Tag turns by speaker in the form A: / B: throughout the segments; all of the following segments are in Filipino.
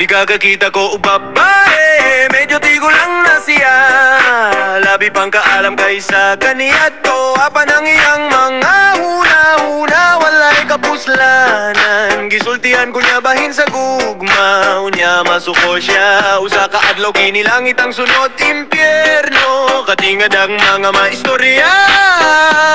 A: kakakita ko babae, medyo tigo lang na siya. Labi pang kaalam kaysa kaniyat ko. Apan ang iyang mga huna-huna, walay kapuslanan. Gisultihan ko niya bahin sa gugma, unya masuko siya. Usa ka adlaw kinilangit ang sunod impyerno. Katingad ang mga maistorya,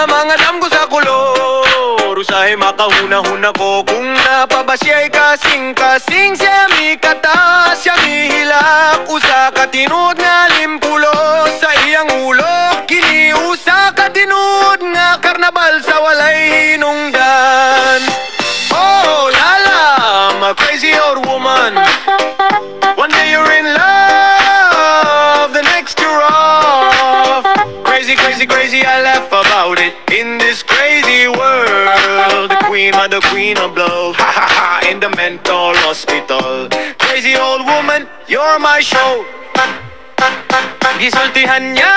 A: mga damgo sa kulor. Usahay makahuna-huna ko kung napaba siya'y kasing-kasing. Siya mi kata, siya mi hilak. Usa ka tinud nga limpulo sa iyang ulo. Kini usa ka tinud nga karnabal sa walay hinungdan. Oh lala, I'm a crazy old woman. One day you're in love, the next you're off. Crazy, crazy, crazy, I laugh about it. In this crazy world, the queen of love, ha ha ha, in the mental hospital. Crazy old woman, you're my show. Gisultihan niya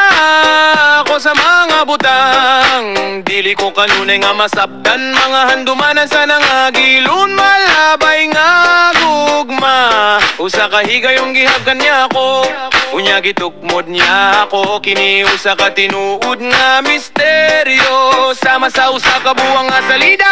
A: ako sa mga butang. Dili ko kanunay nga masabtan, mga handumanan sa nangagilun. Malabay nga gugma, usa ka higayong gihabkan niya ako. Unya gitukmod niya ako, kini usa ka tinuod nga misteryo. Sama sa usa ka buwang nga salida,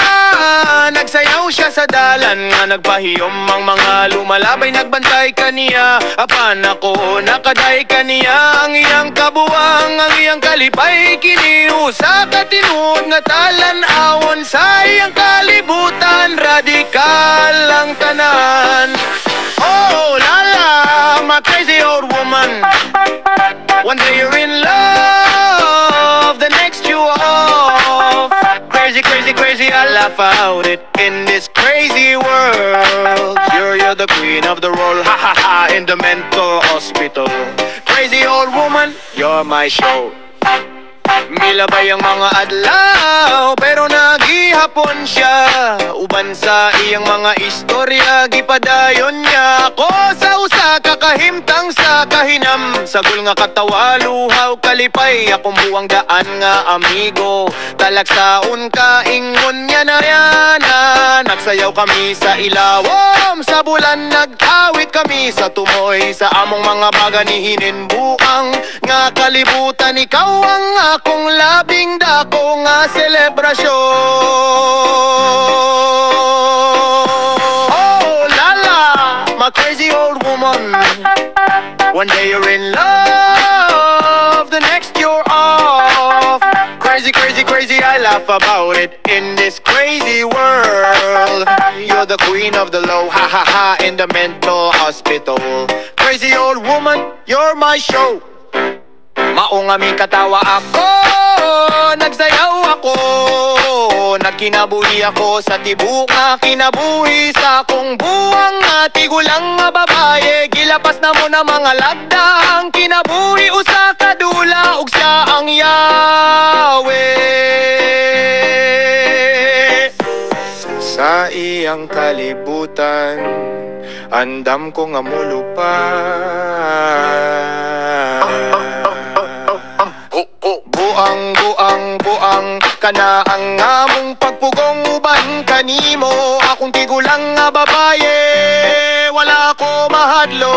A: nagsayaw siya sa dalan nga nagpahiyom ang mga lumalabay. Nagbantay kaniya, apan ako nakaday kaniya. Ang iyang kabuwang, ang iyang kalipay, kini usa ka tinuod nga talan-awon sa iyang kalibutan. Radikal ang tanan. Oh lala, my crazy old woman. One day you're in love, the next you off. Crazy, crazy, crazy, I laugh out it. In this crazy world, you're the queen of the roll, ha ha ha, in the mental hospital. Crazy old woman, you're my show. Milabay ang mga adlaw, pero nagihapon siya. Uban sa iyang mga istorya, gipadayon niya ako sa usa kakahimtang sa kahinam. Sagol nga katawa, luhaw, kalipay, akong buwang daan nga amigo. Talagsaon ka, ingon niya na yana. Nagsayaw kami sa ilawom, sa bulan nagkawit kami sa tumoy. Sa among mga baga ni hininbuang, nga kalibutan ikaw ang akong labing dako nga selebrasyon. Oh lala, my crazy old woman. One day you're in love, the next you're off. Crazy, crazy, crazy, I laugh about it. In this crazy world, you're the queen of the low, ha ha ha, in the mental hospital. Crazy old woman, you're my show. Maunga mi katawa ako, nagsayaw ako, nagkinabuhi ako sa tibuk nga kinabuhi sa akong buwang nga tigulang nga babae. Gilapas na mo na mga lagdang kinabuhi, usa ka dula ug siya ang yawe. Sa iyang kalibutan, andam ko nga buang kana ang among pagpugong uban kanimo. Akong tigulang nga babaye, wala ko mahadlo.